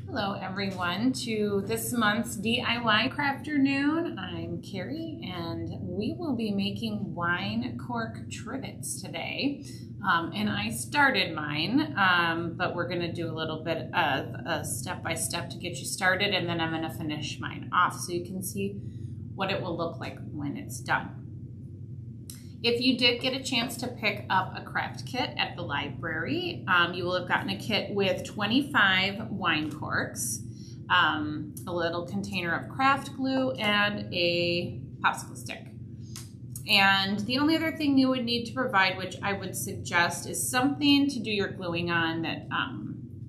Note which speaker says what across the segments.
Speaker 1: Hello everyone to this month's DIY Crafternoon. I'm Keri and we will be making wine cork trivets today. And I started mine, but we're going to do a little bit of a step-by-step to get you started, and then I'm going to finish mine off so you can see what it will look like when it's done. If you did get a chance to pick up a craft kit at the library, you will have gotten a kit with 25 wine corks, a little container of craft glue, and a popsicle stick. And the only other thing you would need to provide, which I would suggest, is something to do your gluing on that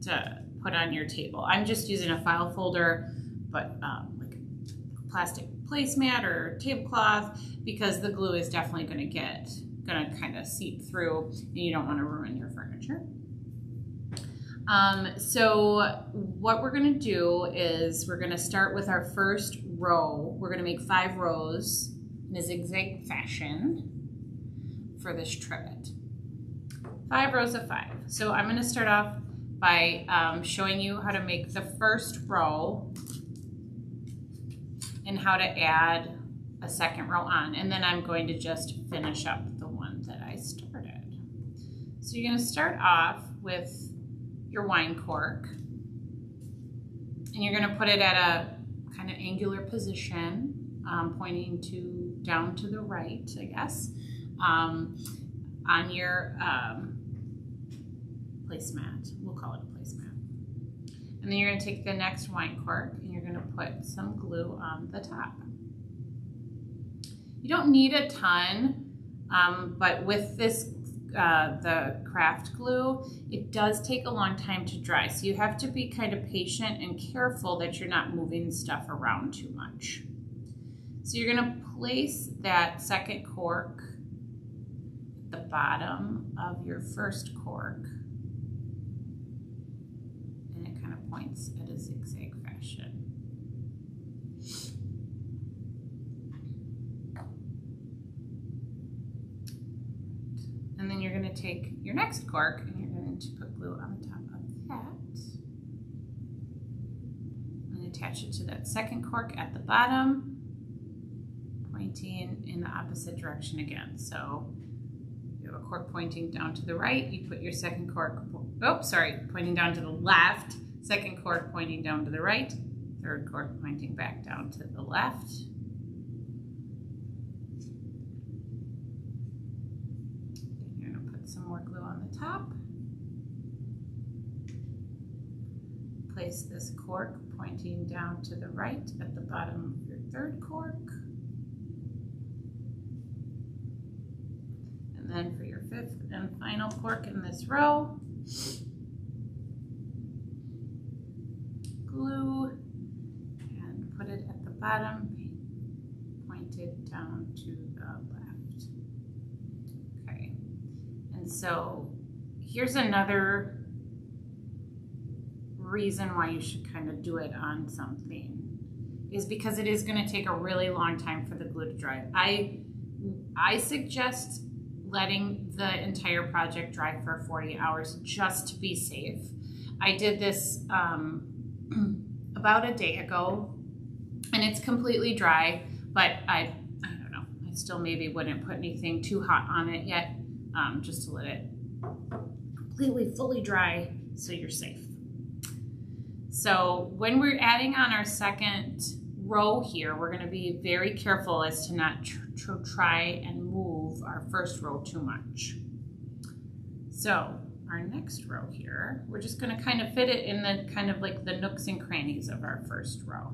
Speaker 1: to put on your table. I'm just using a file folder, but like a plastic placemat or tablecloth, because the glue is definitely going to kind of seep through and you don't want to ruin your furniture. So what we're going to do is we're going to start with our first row. We're going to make 5 rows in a zigzag fashion for this trivet. 5 rows of 5. So I'm going to start off by showing you how to make the first row and how to add a second row on, and then I'm going to just finish up the one that I started. So you're going to start off with your wine cork, and you're going to put it at a kind of angular position, pointing down to the right, I guess, on your placemat. We'll call it a placemat. And then you're going to take the next wine cork and you're going to put some glue on the top. You don't need a ton, but with this, the craft glue, it does take a long time to dry. So you have to be kind of patient and careful that you're not moving stuff around too much. So you're going to place that second cork at the bottom of your first cork. Points at a zigzag fashion. And then you're going to take your next cork and you're going to put glue on the top of that and attach it to that second cork at the bottom, pointing in the opposite direction again. So you have a cork pointing down to the right, you put your second cork, pointing down to the left, second cork pointing down to the right, third cork pointing back down to the left. Then you're going to put some more glue on the top. Place this cork pointing down to the right at the bottom of your third cork. And then for your fifth and final cork in this row, glue and put it at the bottom, pointed down to the left. Okay, and so here's another reason why you should kind of do it on something, is because it is going to take a really long time for the glue to dry. I suggest letting the entire project dry for 40 hours just to be safe. I did this about a day ago, and it's completely dry, but I don't know, I still maybe wouldn't put anything too hot on it yet, just to let it completely fully dry so you're safe. So when we're adding on our second row here, we're going to be very careful as to not try and move our first row too much. So our next row here, we're just going to kind of fit it in the kind of like the nooks and crannies of our first row.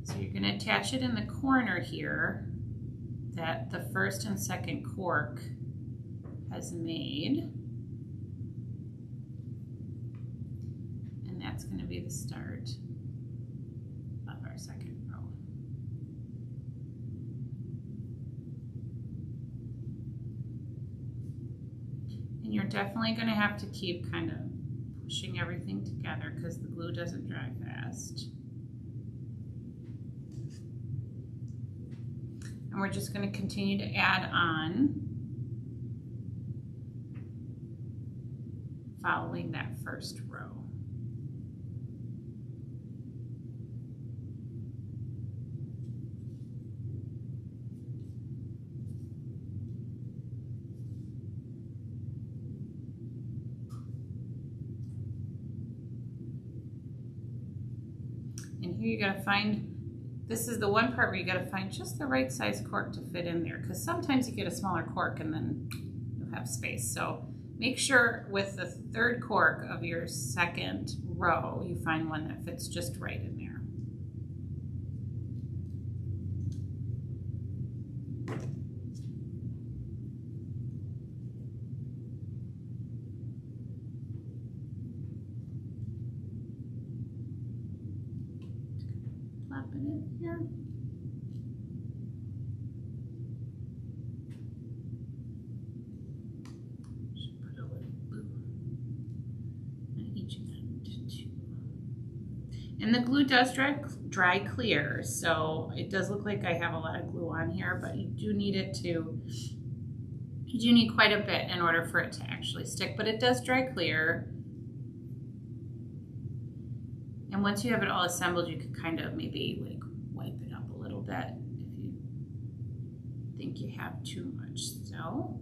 Speaker 1: So you're going to attach it in the corner here that the first and second cork has made. And that's going to be the start of our second row. And you're definitely going to have to keep kind of pushing everything together because the glue doesn't dry fast. And we're just going to continue to add on following that first row. And here you gotta find, this is the one part where you gotta find just the right size cork to fit in there, because sometimes you get a smaller cork and then you'll have space. So make sure with the third cork of your second row, you find one that fits just right in there. Plop it in here. Should put a little glue on each end too. And the glue does dry clear, so it does look like I have a lot of glue on here, but you do need it to, you do need quite a bit in order for it to actually stick, but it does dry clear. And once you have it all assembled, you can kind of maybe like wipe it up a little bit if you think you have too much. So,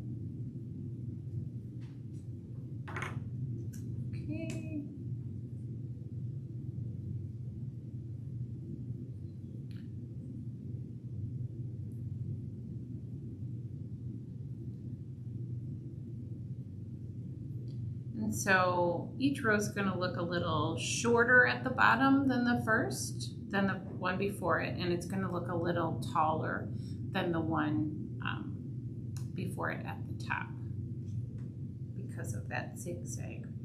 Speaker 1: okay. And so each row is going to look a little shorter at the bottom than the first, than the one before it, and it's going to look a little taller than the one before it at the top because of that zigzag pattern.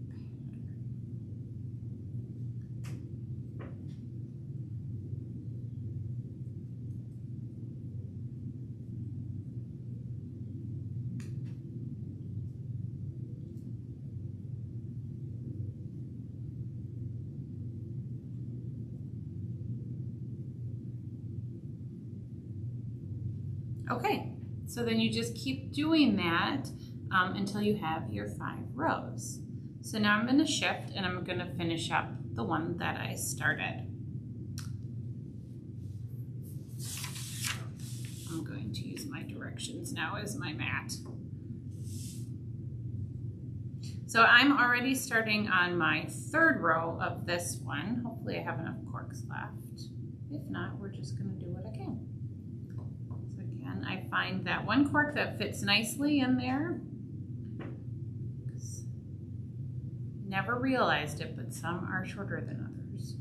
Speaker 1: Okay, so then you just keep doing that until you have your 5 rows. So now I'm going to shift and I'm going to finish up the one that I started. I'm going to use my directions now as my mat. So I'm already starting on my 3rd row of this one. Hopefully I have enough corks left. If not, we're just going to do what I can. I find that one cork that fits nicely in there. Never realized it, but some are shorter than others.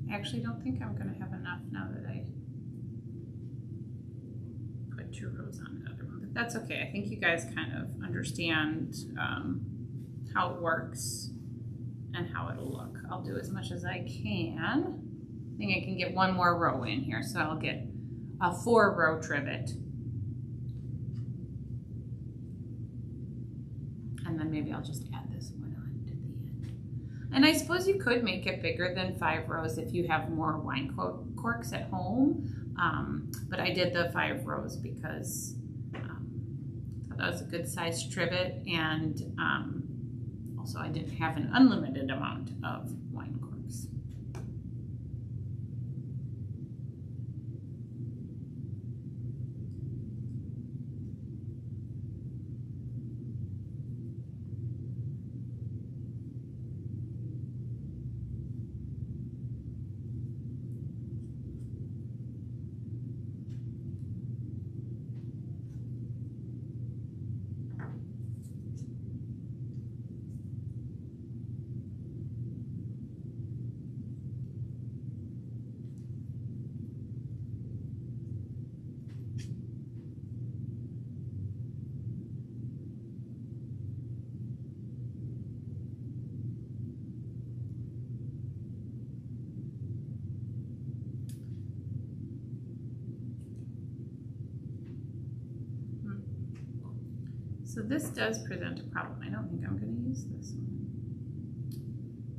Speaker 1: I actually don't think I'm going to have enough now that I put 2 rows on the other one, but that's okay. I think you guys kind of understand how it works and how it'll look. I'll do as much as I can. I think I can get 1 more row in here, so I'll get a 4-row trivet. And then maybe I'll just add this one on to the end. And I suppose you could make it bigger than 5 rows if you have more wine corks at home. But I did the 5 rows because that was a good sized trivet, and also I didn't have an unlimited amount of wine corks. So this does present a problem. I don't think I'm going to use this one.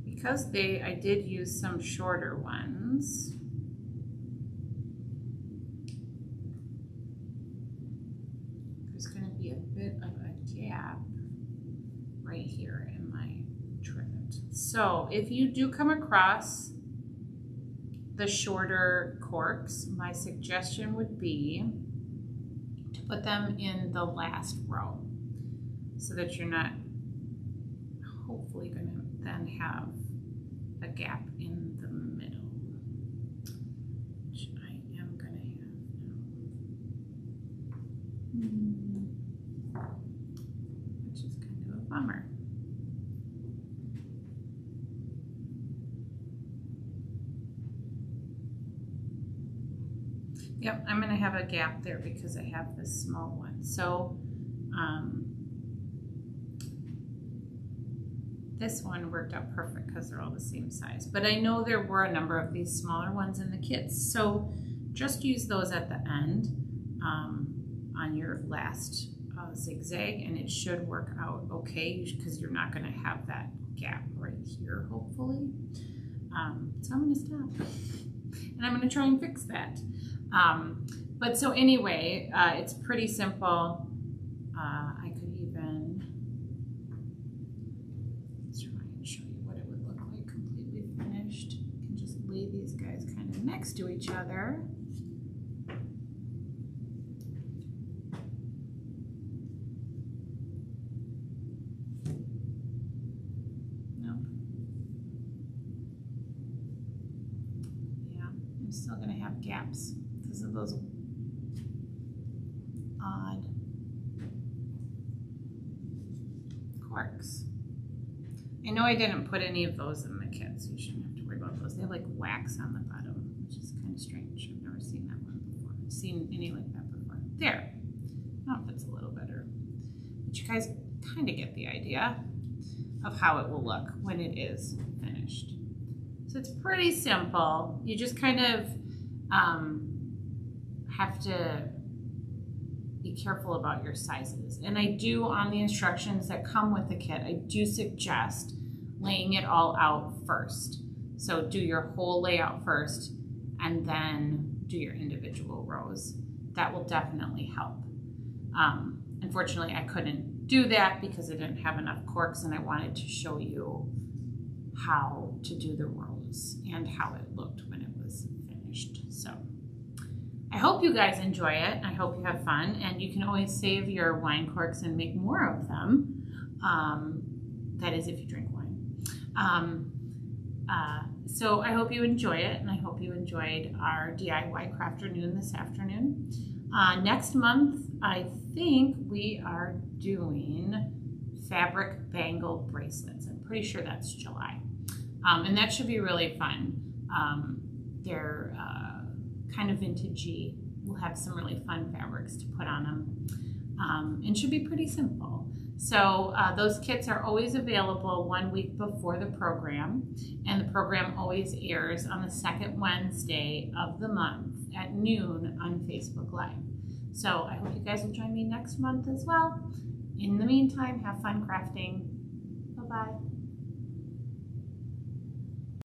Speaker 1: Because I did use some shorter ones. There's going to be a bit of a gap right here in my trivet. So if you do come across the shorter corks, my suggestion would be to put them in the last row so that you're not hopefully going to then have a gap in the middle, which I am going to have now, which is kind of a bummer. Yep, I'm going to have a gap there because I have this small one. So this one worked out perfect because they're all the same size. But I know there were a number of these smaller ones in the kits. So just use those at the end on your last zigzag, and it should work out okay because you're not going to have that gap right here, hopefully. So I'm going to stop. And I'm going to try and fix that. But so anyway, it's pretty simple. I could even try and show you what it would look like completely finished. You can just lay these guys kind of next to each other. I'm still going to have gaps because of those odd corks. I know I didn't put any of those in the kit, so you shouldn't have to worry about those. They have like wax on the bottom, which is kind of strange. I've never seen that one before. I've seen any like that before. There. Oh, that's a little better. But you guys kind of get the idea of how it will look when it is finished. So it's pretty simple. You just kind of have to be careful about your sizes. And I do, on the instructions that come with the kit, I do suggest laying it all out first. So do your whole layout first and then do your individual rows. That will definitely help. Unfortunately, I couldn't do that because I didn't have enough corks, and I wanted to show you how to do the rows and how it looked when it was finished. So I hope you guys enjoy it. I hope you have fun, and you can always save your wine corks and make more of them. That is if you drink wine. So I hope you enjoy it, and I hope you enjoyed our DIY Crafternoon this afternoon. Next month, I think we are doing fabric bangle bracelets. I'm pretty sure that's July. And that should be really fun. They're kind of vintagey. We'll have some really fun fabrics to put on them. And should be pretty simple. So those kits are always available 1 week before the program. And the program always airs on the second Wednesday of the month at noon on Facebook Live. So I hope you guys will join me next month as well. In the meantime, have fun crafting. Bye-bye.